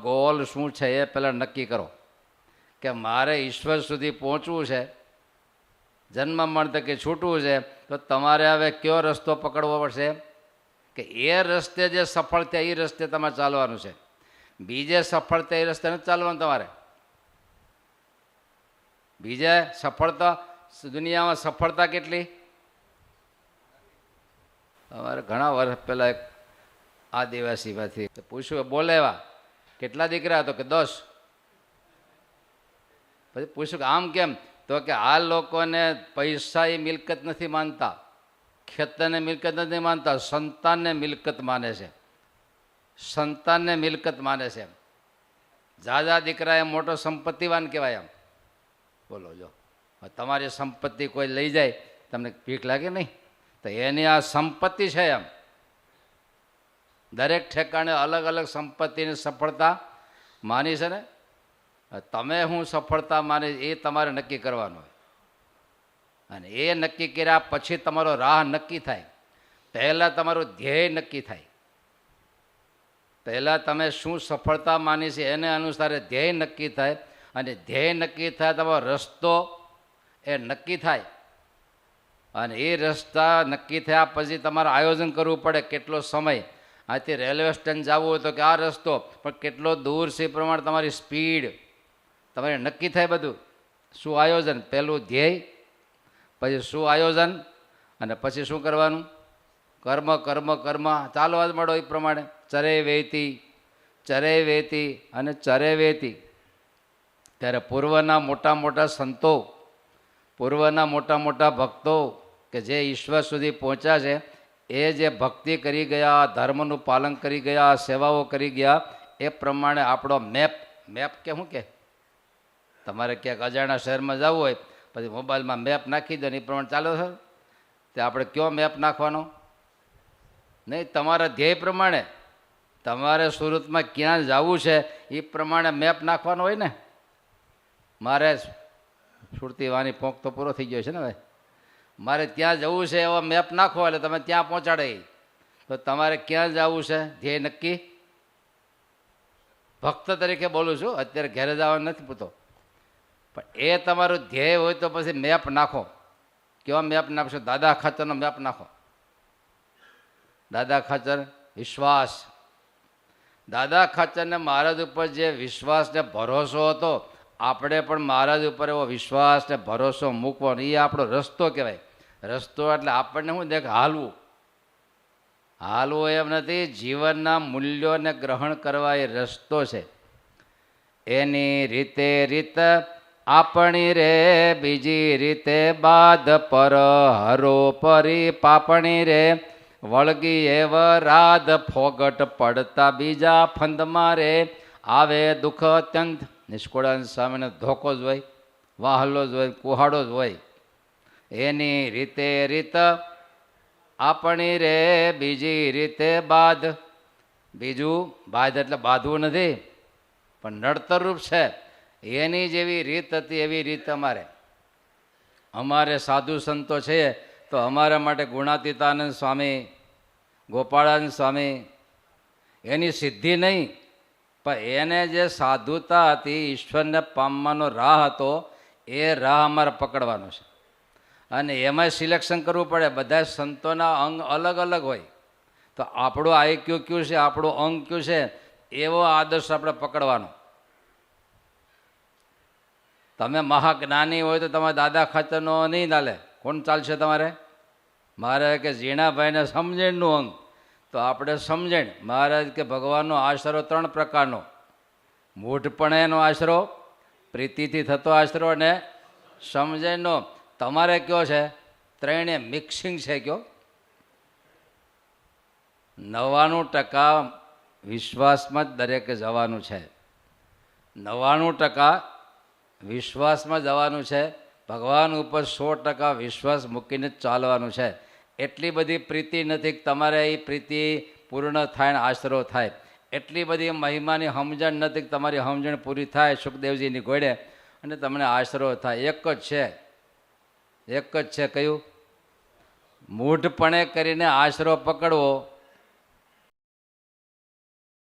Goal શું છે એ પહેલાં નક્કી કરો કે મારે ઈશ્વર સુધી પહોંચવું છે, જન્મ મરણ તકે છૂટવું છે, તો તમારે હવે કયો રસ્તો પકડવો પડશે કે એ રસ્તે જે સફળ થયા એ રસ્તે તમારે ચાલવાનું છે. બીજે સફળ થયા એ રસ્તે નથી ચાલવાનું તમારે. બીજે સફળતા, દુનિયામાં સફળતા કેટલી? અમારે ઘણા વર્ષ પહેલાં એક આદિવાસીમાંથી પૂછ્યું, બોલે એવા કેટલા દીકરા? તો કે 10. પછી પૂછ્યું કે આમ કેમ? તો કે આ લોકોને પૈસા એ મિલકત નથી માનતા, ખેતરને મિલકત નથી માનતા, સંતાનને મિલકત માને છે. સંતાનને મિલકત માને છે. જાજા દીકરા એ મોટો સંપત્તિવાન કહેવાય. એમ બોલો, જો તમારી સંપત્તિ કોઈ લઈ જાય તમને ભીખ લાગે નહીં? તો એની આ સંપત્તિ છે. એમ દરેક ઠેકાણે અલગ અલગ સંપત્તિની સફળતા માની છે ને. તમે હું સફળતા માની એ તમારે નક્કી કરવાનું હોય, અને એ નક્કી કર્યા પછી તમારો રાહ નક્કી થાય. પહેલાં તમારું ધ્યેય નક્કી થાય. પહેલાં તમે શું સફળતા માની છે એને અનુસારે ધ્યેય નક્કી થાય, અને ધ્યેય નક્કી થાય તમારો રસ્તો એ નક્કી થાય. અને એ રસ્તા નક્કી થયા પછી તમારે આયોજન કરવું પડે. કેટલો સમય અહીંથી રેલવે સ્ટેશન જવું હોય તો કે આ રસ્તો, પણ કેટલો દૂર છે એ પ્રમાણે તમારી સ્પીડ તમારે નક્કી થાય. બધું શું આયોજન? પહેલું ધ્યેય, પછી શું આયોજન, અને પછી શું કરવાનું? કર્મ કર્મ કર્મ ચાલવા જ મળો એ પ્રમાણે. ચરે વેતી અને ચરે વેતી. ત્યારે પૂર્વના મોટા મોટા સંતો, પૂર્વના મોટા મોટા ભક્તો કે જે ઈશ્વર સુધી પહોંચ્યા છે, એ જે ભક્તિ કરી ગયા, ધર્મનું પાલન કરી ગયા, સેવાઓ કરી ગયા, એ પ્રમાણે આપણો મેપ કે શું કે તમારે ક્યાંક અજાણ્યા શહેરમાં જવું હોય પછી મોબાઈલમાં મેપ નાખી દો ને એ પ્રમાણે ચાલો છો. તે આપણે કયો મેપ નાખવાનો? નહીં, તમારા ધ્યેય પ્રમાણે તમારે સુરતમાં ક્યાં જવું છે એ પ્રમાણે મેપ નાખવાનો હોય ને. મારે સુરતી વાની પોંક તો પૂરો થઈ ગયો છે ને ભાઈ. મારે ત્યાં જવું છે એવો મેપ નાખો એટલે તમે ત્યાં પહોંચાડે. તો તમારે ક્યાં જવું છે ધ્યેય નક્કી. ભક્ત તરીકે બોલું છું, અત્યારે ઘેરે જવાનું નથી પૂછતો, પણ એ તમારું ધ્યેય હોય તો પછી મેપ નાખો. કેવા મેપ નાખશો? દાદા ખાચરનો મેપ નાખો. દાદા ખાચર વિશ્વાસ. દાદા ખાચરને મહારાજ ઉપર જે વિશ્વાસ ને ભરોસો હતો, આપણે પણ મહારાજ ઉપર એવો વિશ્વાસ ને ભરોસો મૂકવાનો, એ આપણો રસ્તો કહેવાય. રસ્તો એટલે આપણને શું દેખ હાલવું એમ નથી, જીવનના મૂલ્યોને ગ્રહણ કરવા એ રસ્તો છે. એની રીત આપણી રે, બીજી રીતે બાદ પર હરો પરી પાપણી રે, વળગી એવ રાદ ફોગટ પડતા બીજા ફંદમાં રે, આવે દુઃખ અત્યંત. નિષ્કુળાનંદ સ્વામીને ધોકો જ હોય, વાહલો જ હોય, કુહાડો જ હોય. એની રીત આપણી રે, બીજી રીતે બાદ. બીજું બાદ એટલે બાંધવું નથી, પણ નડતરરૂપ છે. એની જેવી રીત હતી એવી રીત અમારે સાધુ સંતો છે તો અમારા માટે ગુણાતીતાનંદ સ્વામી, ગોપાળાનંદ સ્વામી, એની સિદ્ધિ નહીં, પણ એને જે સાધુતા હતી, ઈશ્વરને પામવાનો રાહ હતો, એ રાહ અમારે પકડવાનો છે. અને એમાં સિલેક્શન કરવું પડે. બધા સંતોના અંગ અલગ અલગ હોય, તો આપણું આઈક્યુ કયું છે, આપણું અંગ કયું છે, એવો આદર્શ આપણે પકડવાનો. તમે મહાજ્ઞાની હોય તો તમારે દાદા ખાચરનો નહીં ચાલે. કોણ ચાલશે તમારે? મહારાજ કે ઝીણાભાઈને સમજણનું અંગ, તો આપણે સમજણ. મહારાજ કે ભગવાનનો આશરો 3 પ્રકારનો: મૂઢપણેનો આશરો, પ્રીતિથી થતો આશરો, અને સમજણનો. તમારે કયો છે? 3 મિક્સિંગ છે. કયો? 99% વિશ્વાસમાં જ દરેકે જવાનું છે. 99% વિશ્વાસમાં જવાનું છે. ભગવાન ઉપર 100% વિશ્વાસ મૂકીને જ ચાલવાનું છે. એટલી બધી પ્રીતિ નથી કે તમારે એ પ્રીતિ પૂર્ણ થાય ને આશરો થાય. એટલી બધી મહિમાની સમજણ નથી કે તમારી સમજણ પૂરી થાય સુખદેવજીની ઘોડે અને તમને આશરો થાય. એક જ છે. કયું? મૂઢપણે કરીને આશરો પકડવો